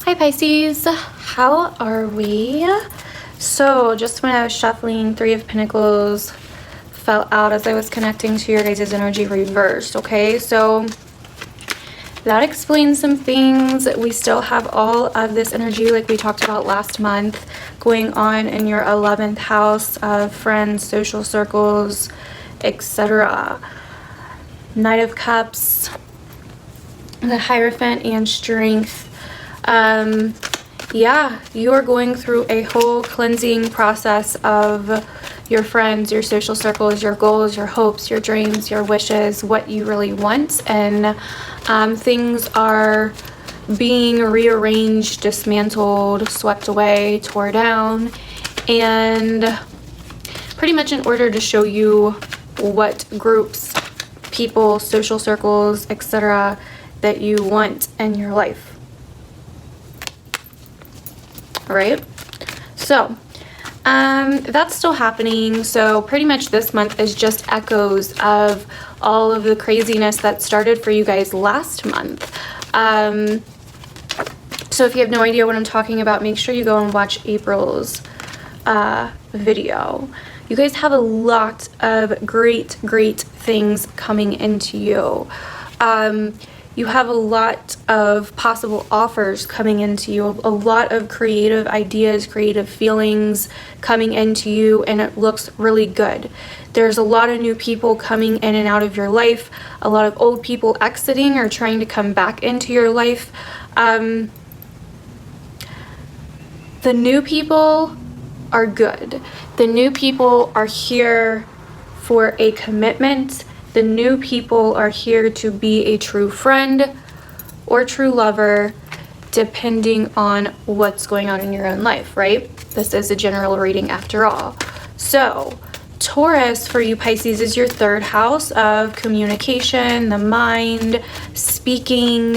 Hi Pisces, how are we? So just when I was shuffling, Three of Pentacles fell out as I was connecting to your guys' energy reversed, okay? So that explains some things. We still have all of this energy like we talked about last month going on in your 11th house of friends, social circles, etc. Knight of Cups, the Hierophant, and Strength. Yeah, you are going through a whole cleansing process of your friends, your social circles, your goals, your hopes, your dreams, your wishes, what you really want, and things are being rearranged, dismantled, swept away, tore down, and pretty much in order to show you what groups, people, social circles, etc. that you want in your life. Right? So that's still happening. So pretty much this month is just echoes of all of the craziness that started for you guys last month. So if you have no idea what I'm talking about, make sure you go and watch April's video. You guys have a lot of great things coming into you. You have a lot of possible offers coming into you, a lot of creative ideas, creative feelings coming into you, and it looks really good. There's a lot of new people coming in and out of your life, a lot of old people exiting or trying to come back into your life. The new people are good. The new people are here for a commitment. The new people are here to be a true friend or true lover, depending on what's going on in your own life, right? This is a general reading after all. So, Taurus for you Pisces is your third house of communication, the mind, speaking,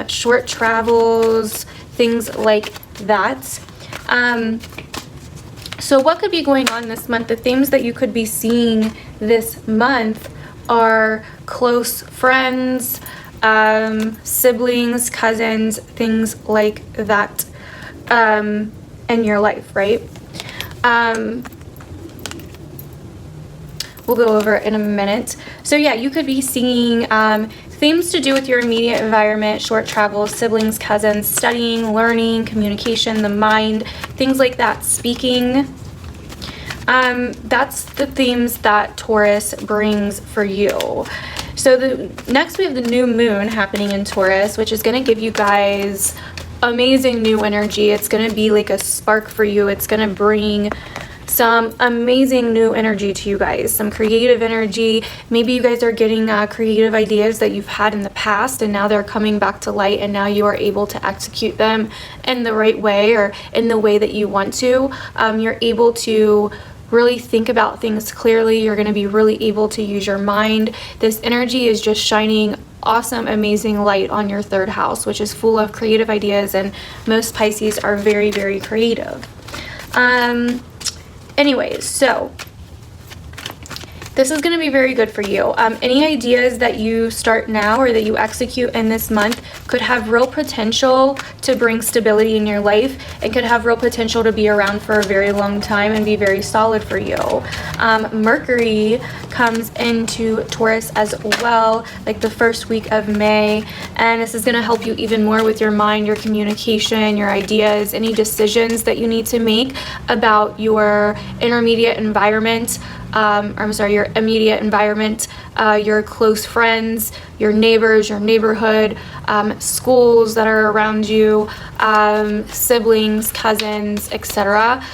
short travels, things like that. So what could be going on this month? The themes that you could be seeing this month are close friends, siblings, cousins, things like that in your life, right? We'll go over it in a minute. So yeah, you could be seeing themes to do with your immediate environment, short travels, siblings, cousins, studying, learning, communication, the mind, things like that, speaking. That's the themes that Taurus brings for you. So next we have the new moon happening in Taurus, which is going to give you guys amazing new energy. It's going to be like a spark for you. It's going to bring some amazing new energy to you guys, some creative energy. Maybe you guys are getting creative ideas that you've had in the past and now they're coming back to light, and now you are able to execute them in the right way or in the way that you want to. You're able to really think about things clearly. You're going to be really able to use your mind. This energy is just shining awesome, amazing light on your third house, which is full of creative ideas, and most Pisces are very creative. Anyways, so this is going to be very good for you. Any ideas that you start now or that you execute in this month could have real potential to bring stability in your life and could have real potential to be around for a very long time and be very solid for you. Mercury comes into Taurus as well, like the first week of May, and this is going to help you even more with your mind, your communication, your ideas, any decisions that you need to make about your intermediate environment. Your immediate environment, your close friends, your neighbors, your neighborhood, schools that are around you, siblings, cousins, etc.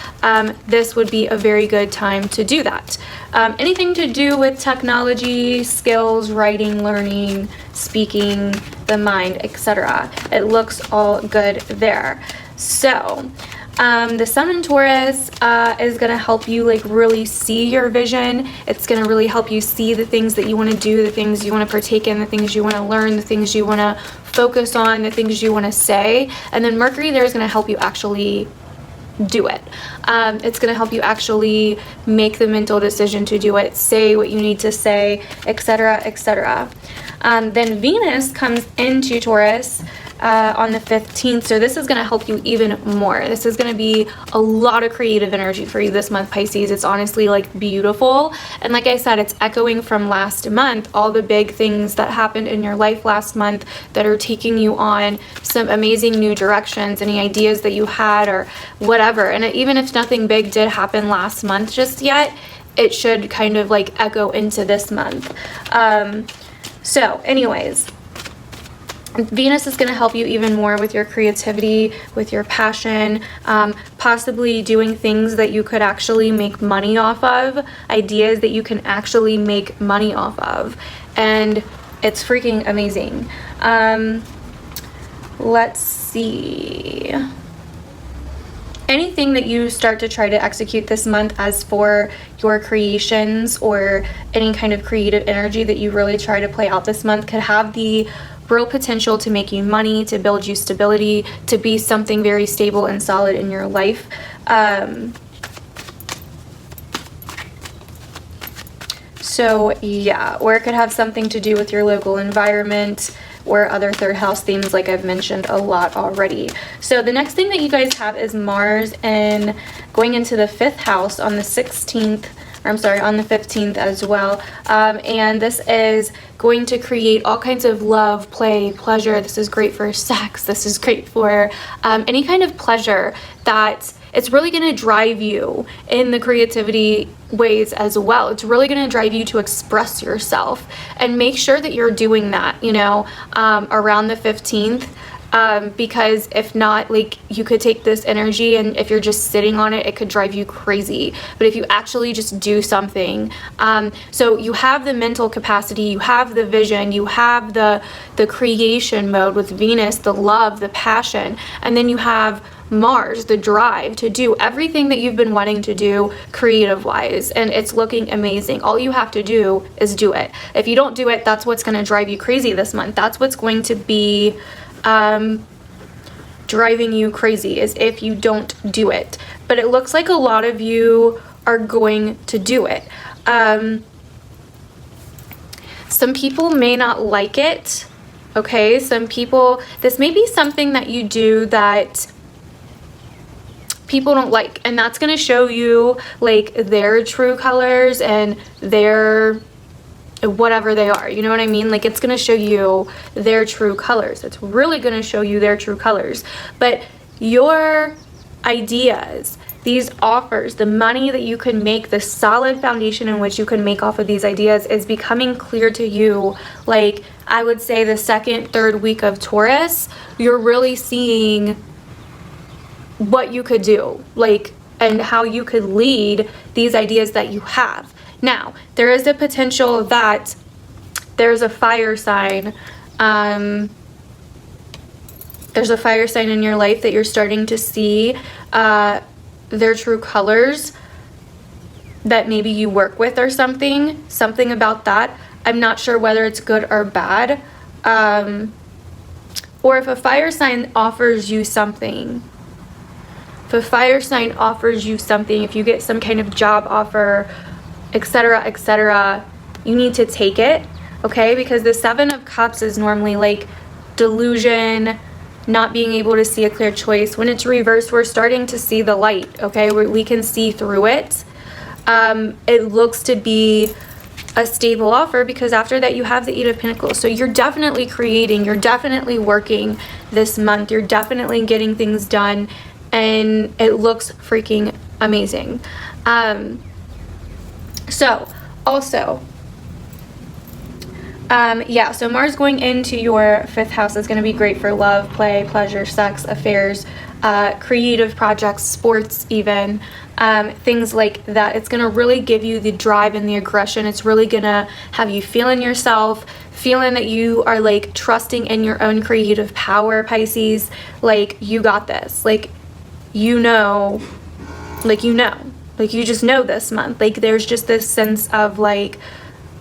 This would be a very good time to do that. Anything to do with technology, skills, writing, learning, speaking, the mind, etc. It looks all good there. So the sun in Taurus is going to help you like really see your vision. It's going to really help you see the things that you want to do, the things you want to partake in, the things you want to learn, the things you want to focus on, the things you want to say. And then Mercury there is going to help you actually do it. It's going to help you actually make the mental decision to do it, say what you need to say, etc., etc. Then Venus comes into Taurus on the 15th. So this is going to help you even more. This is going to be a lot of creative energy for you this month, Pisces. It's honestly like beautiful. And like I said, it's echoing from last month, all the big things that happened in your life last month that are taking you on some amazing new directions, any ideas that you had or whatever. And even if nothing big did happen last month just yet, it should kind of like echo into this month. So anyways, Venus is going to help you even more with your creativity, with your passion, possibly doing things that you could actually make money off of, ideas that you can actually make money off of. And it's freaking amazing. Let's see. Anything that you start to try to execute this month as for your creations or any kind of creative energy that you really try to play out this month could have the real potential to make you money, to build you stability, to be something very stable and solid in your life. So yeah, or it could have something to do with your local environment or other third house themes like I've mentioned a lot already. So the next thing that you guys have is Mars and going into the 5th house on the 16th, or I'm sorry, on the 15th as well. And this is going to create all kinds of love, play, pleasure. This is great for sex. This is great for any kind of pleasure that it's really going to drive you in the creativity ways as well. It's really going to drive you to express yourself, and make sure that you're doing that, you know, around the 15th. Because if not, like, you could take this energy and if you're just sitting on it, it could drive you crazy. But if you actually just do something, so you have the mental capacity, you have the vision, you have the creation mode with Venus, the love, the passion, and then you have Mars, the drive to do everything that you've been wanting to do creative wise, and it's looking amazing. All you have to do is do it. If you don't do it, that's what's going to drive you crazy this month. That's what's going to be driving you crazy, is if you don't do it. But it looks like a lot of you are going to do it. Some people may not like it. Okay, some people, this may be something that you do that people don't like, and that's going to show you like their true colors and their whatever they are, you know what I mean? Like, it's going to show you their true colors. It's really going to show you their true colors. But your ideas, these offers, the money that you can make, the solid foundation in which you can make off of these ideas is becoming clear to you. Like, I would say the 2nd, 3rd week of Taurus, you're really seeing what you could do, like, and how you could lead these ideas that you have. Now, there is a potential that there's a fire sign. There's a fire sign in your life that you're starting to see their true colors that maybe you work with or something about that. I'm not sure whether it's good or bad. Or if a fire sign offers you something. If a fire sign offers you something, if you get some kind of job offer, etc., you need to take it, okay? Because the 7 of Cups is normally like delusion, not being able to see a clear choice. When it's reversed, we're starting to see the light, okay? We can see through it. It looks to be a stable offer because after that you have the 8 of Pentacles. So you're definitely creating, you're definitely working this month, you're definitely getting things done, and it looks freaking amazing. So also, yeah, so Mars going into your 5th house is going to be great for love, play, pleasure, sex, affairs, creative projects, sports even, things like that. It's going to really give you the drive and the aggression. It's really going to have you feeling yourself, feeling that you are like trusting in your own creative power, Pisces. Like, you got this. Like, you know, like, you just know this month. Like, there's just this sense of like,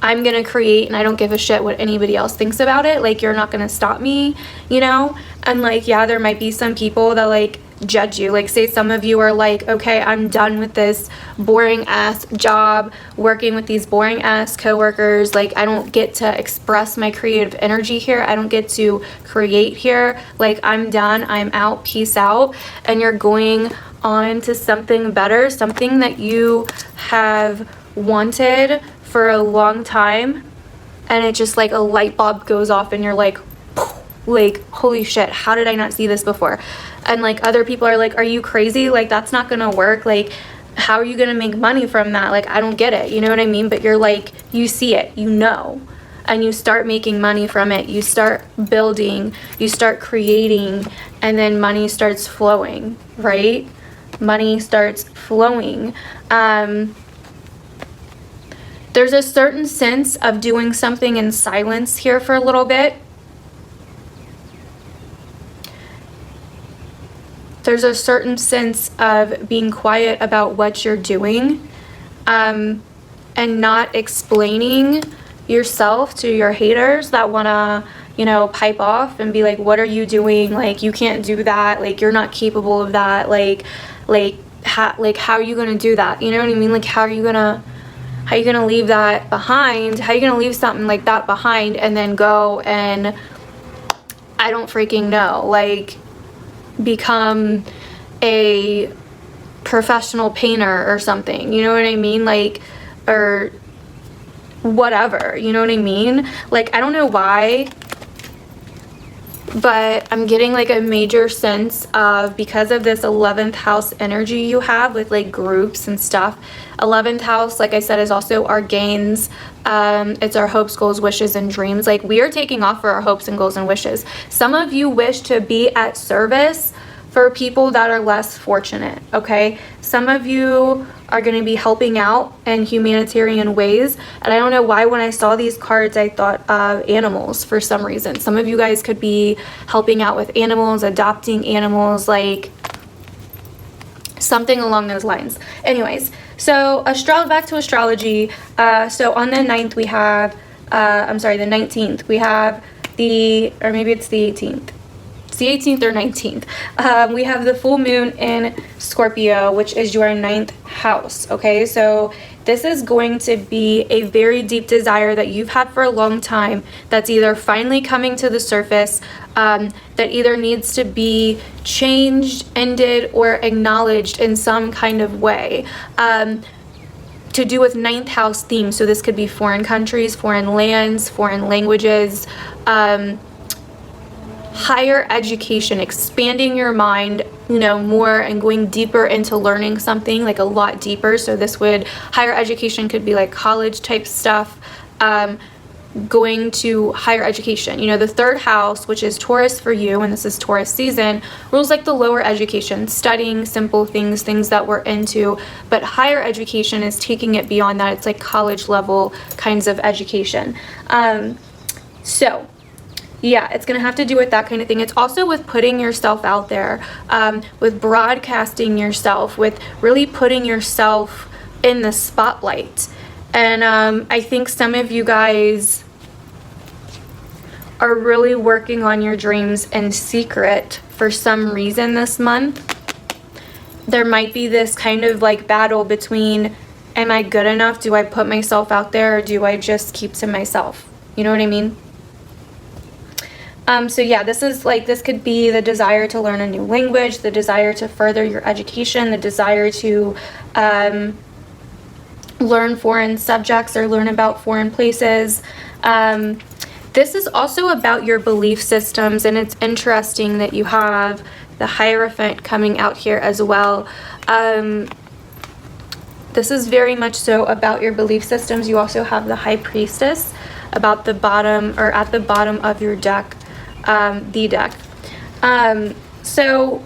I'm gonna create and I don't give a shit what anybody else thinks about it. Like, you're not gonna stop me, you know? And like, yeah, there might be some people that like judge you. Like, say some of you are like, okay, I'm done with this boring ass job, working with these boring ass coworkers. Like, I don't get to express my creative energy here. I don't get to create here. Like, I'm done. I'm out. Peace out. And you're going on to something better, something that you have wanted for a long time, and it just like a light bulb goes off and you're like holy shit, how did I not see this before? And like other people are like, are you crazy? Like, that's not gonna work. Like, how are you gonna make money from that? Like, I don't get it, you know what I mean? But you're like, you see it, you know, and you start making money from it. You start building, you start creating, and then money starts flowing, right? Money starts flowing. There's a certain sense of doing something in silence here for a little bit. There's a certain sense of being quiet about what you're doing, and not explaining yourself to your haters that want to, you know, pipe off and be like, what are you doing? Like, you can't do that. Like, you're not capable of that. How are you going to do that? You know what I mean? Like, how are you going to leave that behind? How are you going to leave something like that behind and then go and, I don't freaking know, like, become a professional painter or something, you know what I mean? Like, or whatever, you know what I mean? Like, I don't know why, but I'm getting like a major sense of, because of this 11th house energy you have with like groups and stuff. 11th house, like I said, is also our gains. It's our hopes, goals, wishes, and dreams. Like, we are taking off for our hopes and goals and wishes. Some of you wish to be at service for people that are less fortunate, okay? Some of you are going to be helping out in humanitarian ways, and I don't know why when I saw these cards I thought of animals for some reason. Some of you guys could be helping out with animals, adopting animals, like something along those lines. Anyways, so back to astrology. So on the 9th we have, the 19th, we have or maybe it's the 18th. It's the 18th or 19th. We have the full moon in Scorpio, which is your 9th house. Okay, so this is going to be a very deep desire that you've had for a long time, that's either finally coming to the surface, that either needs to be changed, ended, or acknowledged in some kind of way. To do with 9th house themes. So this could be foreign countries, foreign lands, foreign languages, higher education, expanding your mind, you know, more and going deeper into learning something, like a lot deeper. So higher education could be like college type stuff, going to higher education. You know, the 3rd house, which is Taurus for you, and this is Taurus season, rules like the lower education, studying simple things that we're into, but higher education is taking it beyond that. It's like college level kinds of education. So yeah, it's going to have to do with that kind of thing. It's also with putting yourself out there, with broadcasting yourself, with really putting yourself in the spotlight. And I think some of you guys are really working on your dreams in secret for some reason this month. There might be this kind of like battle between, am I good enough? Do I put myself out there, or do I just keep to myself? You know what I mean? So yeah, this could be the desire to learn a new language, the desire to further your education, the desire to learn foreign subjects or learn about foreign places. This is also about your belief systems, and it's interesting that you have the Hierophant coming out here as well. This is very much so about your belief systems. You also have the High Priestess about the bottom, or at the bottom of your deck. The deck. So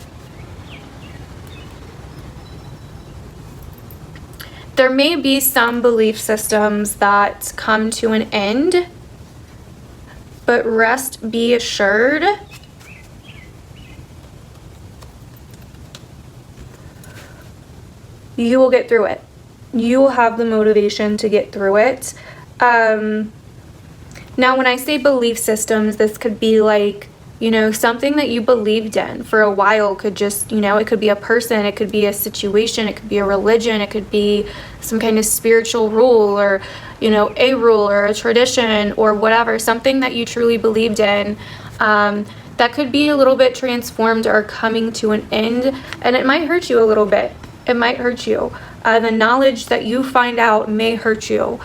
there may be some belief systems that come to an end, but rest be assured you will get through it. You will have the motivation to get through it. Now, when I say belief systems, this could be like you know, something that you believed in for a while. Could just, you know, it could be a person, it could be a situation, it could be a religion, it could be some kind of spiritual rule, or, you know, a rule or a tradition or whatever, something that you truly believed in, that could be a little bit transformed or coming to an end, and it might hurt you a little bit. It might hurt you. The knowledge that you find out may hurt you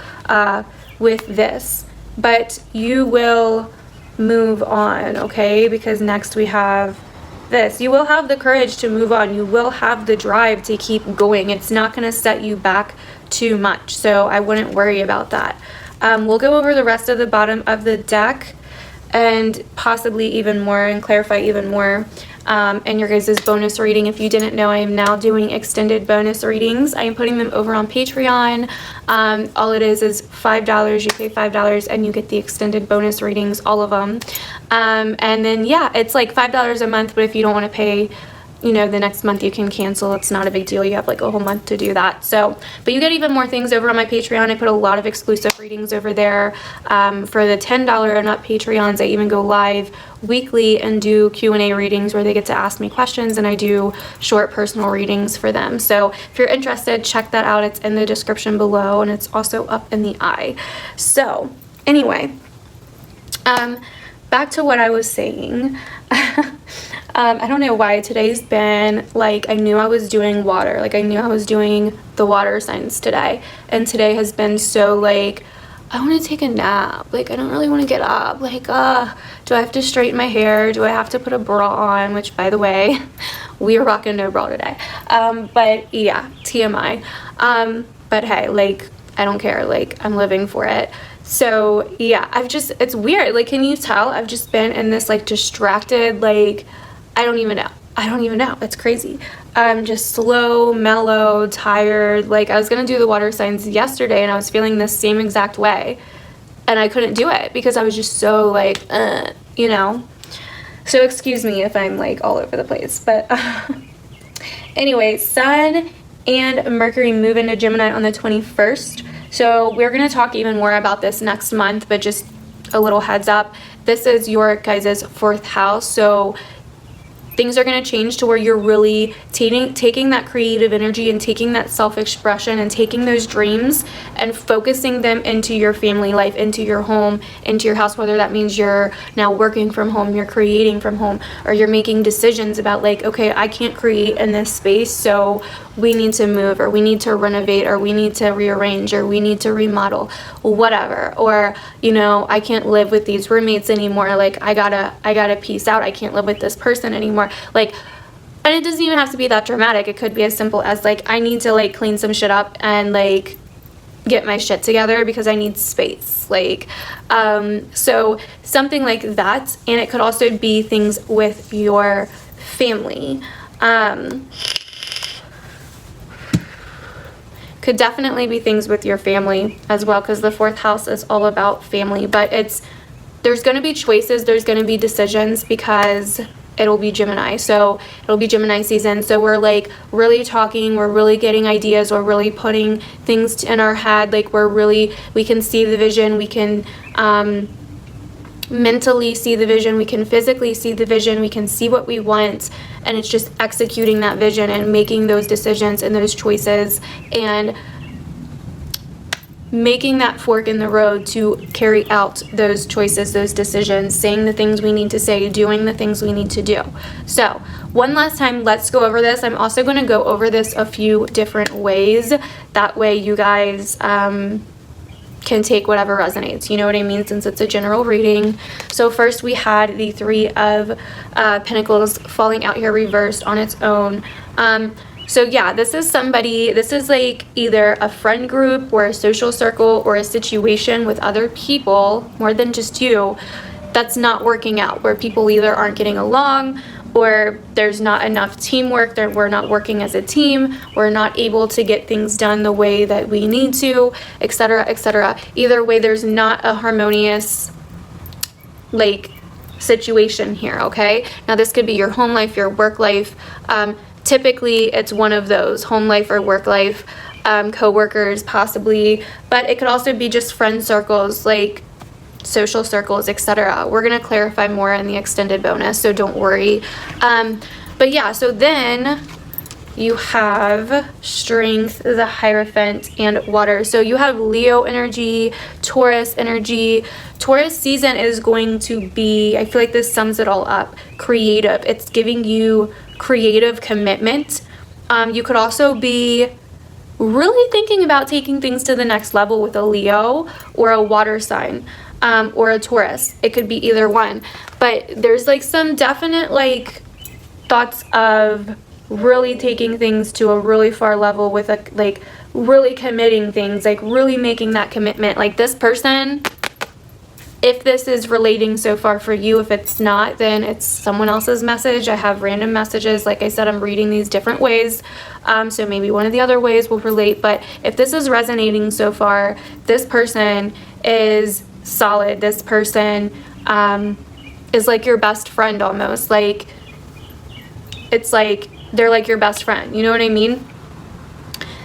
with this, but you will move on, okay? Because next we have this. You will have the courage to move on. You will have the drive to keep going. It's not going to set you back too much, so I wouldn't worry about that. We'll go over the rest of the bottom of the deck and possibly even more, and clarify even more in your guys' bonus reading. If you didn't know, I am now doing extended bonus readings. I am putting them over on Patreon. All it is $5. You pay $5 and you get the extended bonus readings, all of them. And then, yeah, it's like $5 a month, but if you don't want to pay, you know, the next month you can cancel. It's not a big deal. You have like a whole month to do that. So, but you get even more things over on my Patreon. I put a lot of exclusive readings over there. For the $10 and up Patreons, I even go live weekly and do Q&A readings where they get to ask me questions, and I do short personal readings for them. So if you're interested, check that out. It's in the description below, and it's also up in the eye. So anyway, back to what I was saying. I don't know why today's been like, I knew I was doing water, like I knew I was doing the water signs today, and today has been so like, I want to take a nap, like I don't really want to get up, like do I have to straighten my hair, do I have to put a bra on, which by the way we are rocking no bra today, but yeah, TMI, but hey, like I don't care, like I'm living for it. So yeah, it's weird, like can you tell I've just been in this like distracted, like I don't even know, it's crazy. I'm just slow, mellow, tired. Like I was gonna do the water signs yesterday and I was feeling the same exact way and I couldn't do it because I was just so like you know, so excuse me if I'm like all over the place, but anyway, Sun and Mercury move into Gemini on the 21st. So we're going to talk even more about this next month, but just a little heads up. This is your guys' 4th house. So things are going to change to where you're really taking that creative energy and taking that self-expression and taking those dreams and focusing them into your family life, into your home, into your house, whether that means you're now working from home, you're creating from home, or you're making decisions about like, okay, I can't create in this space, so we need to move, or we need to renovate, or we need to rearrange, or we need to remodel, whatever. Or, you know, I can't live with these roommates anymore, like I gotta peace out, I can't live with this person anymore. Like, and it doesn't even have to be that dramatic. It could be as simple as like I need to like clean some shit up and like get my shit together because I need space, like so something like that. And it could also be things with your family. Could definitely be things with your family as well, because the 4th house is all about family. But there's going to be choices, there's going to be decisions, because it'll be Gemini, so it'll be Gemini season. So we're like really talking, we're really getting ideas, we're really putting things in our head, like we can see the vision, we can mentally see the vision, we can physically see the vision, we can see what we want, and it's just executing that vision and making those decisions and those choices and making that fork in the road to carry out those choices, those decisions, saying the things we need to say, doing the things we need to do. So one last time, let's go over this. I'm also going to go over this a few different ways. That way you guys can take whatever resonates, you know what I mean, since it's a general reading. So first we had the 3 of Pentacles falling out here reversed on its own. So yeah, this is like either a friend group or a social circle or a situation with other people, more than just you, that's not working out, where people either aren't getting along, or there's not enough teamwork, that we're not working as a team, we're not able to get things done the way that we need to, etc., etc. Either way, there's not a harmonious like situation here, okay? Now this could be your home life, your work life. Typically it's one of those, home life or work life, co-workers possibly, but it could also be just friend circles, like social circles, etc. We're going to clarify more in the extended bonus, so don't worry. But yeah, so then you have Strength, the Hierophant, and Water. So you have Leo energy, Taurus energy. Taurus season is going to be, I feel like this sums it all up, creative. It's giving you creative commitment. You could also be really thinking about taking things to the next level with a Leo or a water sign, or a Taurus. It could be either one. But there's like some definite like thoughts of really taking things to a really far level with a like really committing things, like really making that commitment. Like this person, if this is relating so far for you, if it's not, then it's someone else's message. I have random messages. Like I said, I'm reading these different ways. So maybe one of the other ways will relate. But if this is resonating so far, this person is solid. This person is like your best friend almost. Like it's like they're like your best friend. You know what I mean?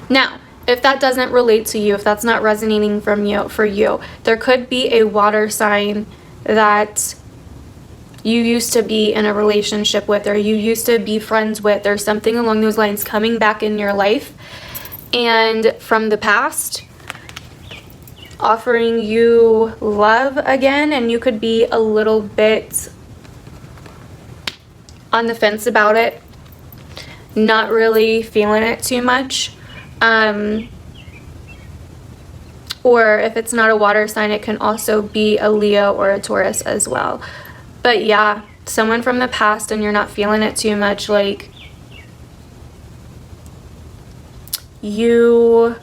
Now, if that doesn't relate to you, if that's not resonating for you, there could be a water sign that you used to be in a relationship with, or you used to be friends with, or something along those lines coming back in your life and from the past offering you love again, and you could be a little bit on the fence about it, not really feeling it too much. Or if it's not a water sign, it can also be a Leo or a Taurus as well. But yeah, someone from the past and you're not feeling it too much, like you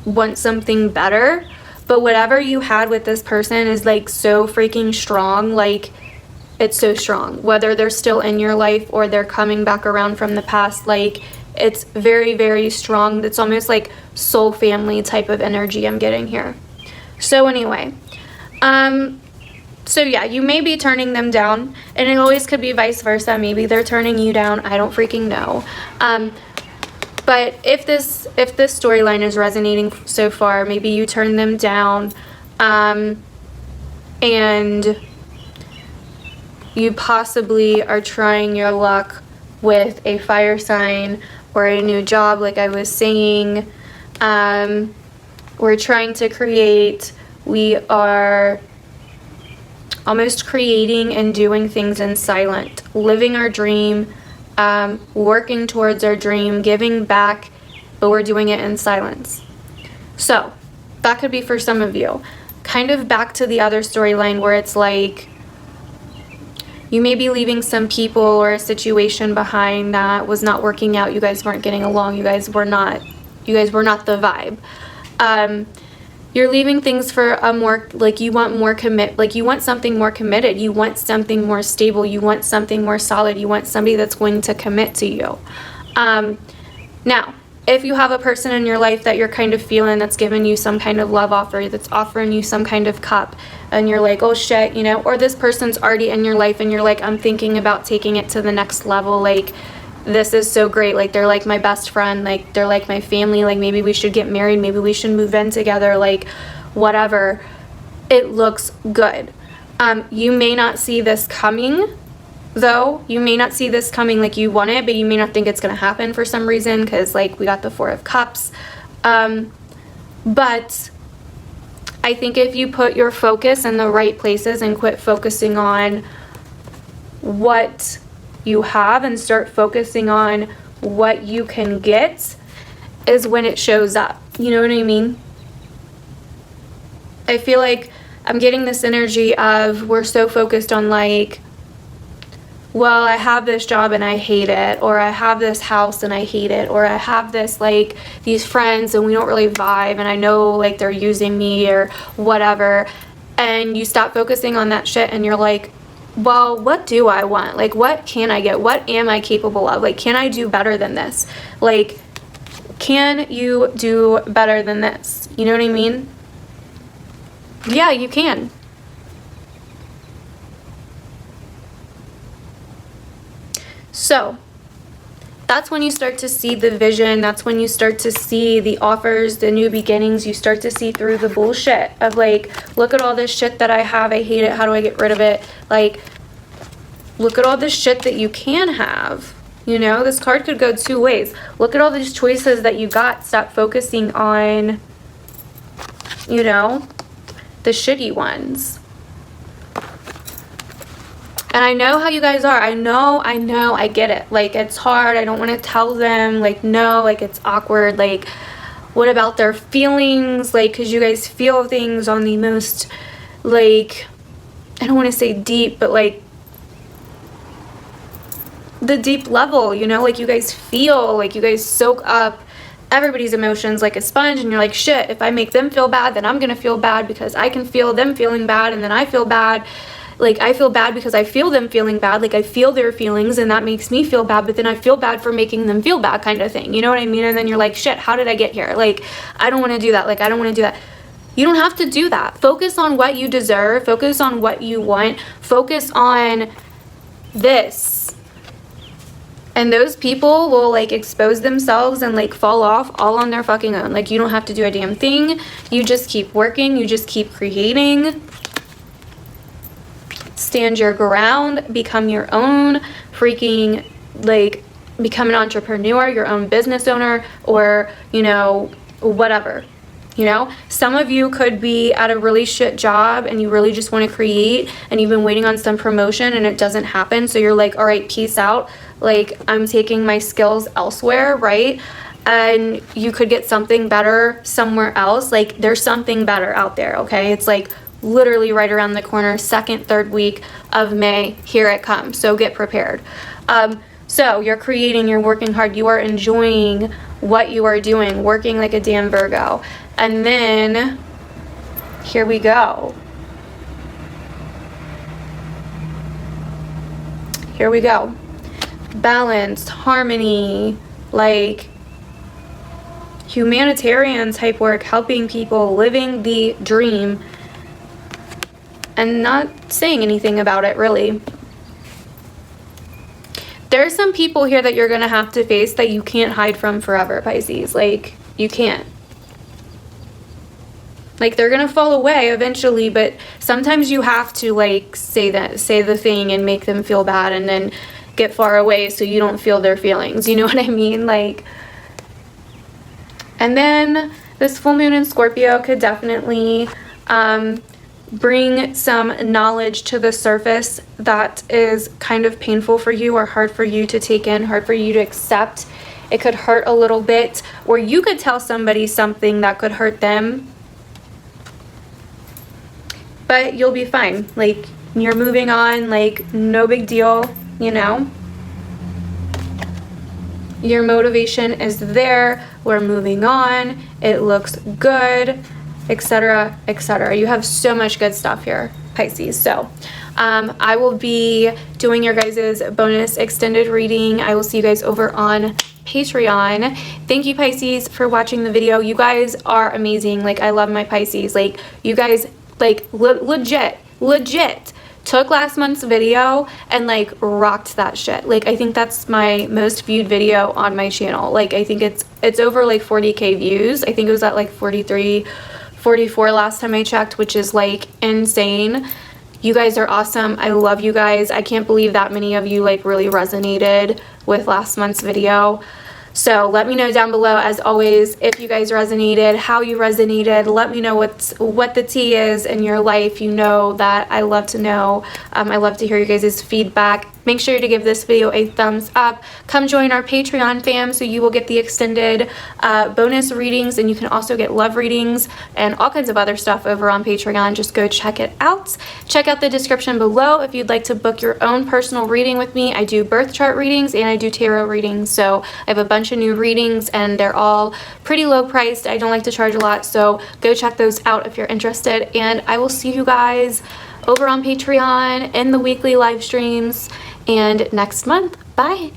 want something better, but whatever you had with this person is like so freaking strong. Like it's so strong, whether they're still in your life or they're coming back around from the past. Like it's very, very strong. It's almost like soul family type of energy I'm getting here. So anyway, so yeah, you may be turning them down, and it always could be vice versa. Maybe they're turning you down. I don't freaking know. But if this storyline is resonating so far, maybe you turn them down, and you possibly are trying your luck with a fire sign or a new job, like I was saying. We're trying to create, we are almost creating and doing things in silent, living our dream, working towards our dream, giving back, but we're doing it in silence. So that could be for some of you. Kind of back to the other storyline where it's like you may be leaving some people or a situation behind that was not working out. You guys weren't getting along. You guys were not the vibe. You're leaving things for a more, like you want more like you want something more committed. You want something more stable. You want something more solid. You want somebody that's going to commit to you. Now, if you have a person in your life that you're kind of feeling that's giving you some kind of love offer, that's offering you some kind of cup, and you're like, oh shit, you know, or this person's already in your life and you're like, I'm thinking about taking it to the next level, like this is so great, like they're like my best friend, like they're like my family, like maybe we should get married, maybe we should move in together, like whatever. It looks good. You may not see this coming though. You may not see this coming like you want it, but you may not think it's going to happen for some reason, because like we got the Four of Cups. But I think if you put your focus in the right places and quit focusing on what you have and start focusing on what you can get, is when it shows up. You know what I mean? I feel like I'm getting this energy of we're so focused on like, well, I have this job and I hate it, or I have this house and I hate it, or I have this like these friends and we don't really vibe and I know like they're using me or whatever, and you stop focusing on that shit and you're like, well, what do I want? Like, what can I get? What am I capable of? Like, can I do better than this? Like, can you do better than this? You know what I mean? Yeah, you can. So that's when you start to see the vision. That's when you start to see the offers, the new beginnings. You start to see through the bullshit of like, look at all this shit that I have. I hate it. How do I get rid of it? Like, look at all this shit that you can have. You know, this card could go two ways. Look at all these choices that you got. Stop focusing on, you know, the shitty ones. And I know how you guys are. I know, I get it. Like, it's hard. I don't want to tell them, like, no, like, it's awkward. Like, what about their feelings? Like, because you guys feel things on the most, like, I don't want to say deep, but, like, the deep level, you know? Like, you guys feel, like, you guys soak up everybody's emotions like a sponge, and you're like, shit, if I make them feel bad, then I'm going to feel bad because I can feel them feeling bad, and then I feel bad. Like, I feel bad because I feel them feeling bad. Like, I feel their feelings, and that makes me feel bad, but then I feel bad for making them feel bad, kind of thing. You know what I mean? And then you're like, shit, how did I get here? Like, I don't want to do that. Like, I don't want to do that. You don't have to do that. Focus on what you deserve. Focus on what you want. Focus on this. And those people will, like, expose themselves and, like, fall off all on their fucking own. Like, you don't have to do a damn thing. You just keep working. You just keep creating. Stand your ground, become your own freaking, like, become an entrepreneur, your own business owner, or, you know, whatever. You know, some of you could be at a really shit job and you really just want to create, and you've been waiting on some promotion and it doesn't happen. So you're like, all right, peace out. Like, I'm taking my skills elsewhere, right? And you could get something better somewhere else. Like, there's something better out there, okay? It's like literally right around the corner, second, third week of May, here it comes. So get prepared. So you're creating, you're working hard, you are enjoying what you are doing, working like a damn Virgo. And then here we go. Here we go. Balanced, harmony, like humanitarian type work, helping people, living the dream, and not saying anything about it, really. There's some people here that you're going to have to face that you can't hide from forever, Pisces. Like, you can't. Like, they're going to fall away eventually, but sometimes you have to, like, say the thing and make them feel bad, and then get far away so you don't feel their feelings. You know what I mean? Like, and then this full moon in Scorpio could definitely bring some knowledge to the surface that is kind of painful for you, or hard for you to take in, hard for you to accept. It could hurt a little bit, or you could tell somebody something that could hurt them, but you'll be fine. Like, you're moving on, like, no big deal, you know? Your motivation is there. We're moving on. It looks good, etc., etc. You have so much good stuff here, Pisces. So I will be doing your guys' bonus extended reading. I will see you guys over on Patreon. Thank you, Pisces, for watching the video. You guys are amazing. Like, I love my Pisces. Like, you guys, like, legit took last month's video and, like, rocked that shit. Like, I think that's my most viewed video on my channel. Like, I think it's over, like, 40k views. I think it was at, like, 43, 44 last time I checked, which is, like, insane. You guys are awesome. I love you guys. I can't believe that many of you, like, really resonated with last month's video. So let me know down below, as always, if you guys resonated, how you resonated. Let me know what the tea is in your life. You know that I love to know. I love to hear you guys' feedback. Make sure to give this video a thumbs up. Come join our Patreon fam so you will get the extended bonus readings, and you can also get love readings and all kinds of other stuff over on Patreon. Just go check it out. Check out the description below if you'd like to book your own personal reading with me. I do birth chart readings and I do tarot readings, so I have a bunch of new readings and they're all pretty low priced. I don't like to charge a lot, so go check those out if you're interested, and I will see you guys over on Patreon in the weekly live streams and next month. Bye.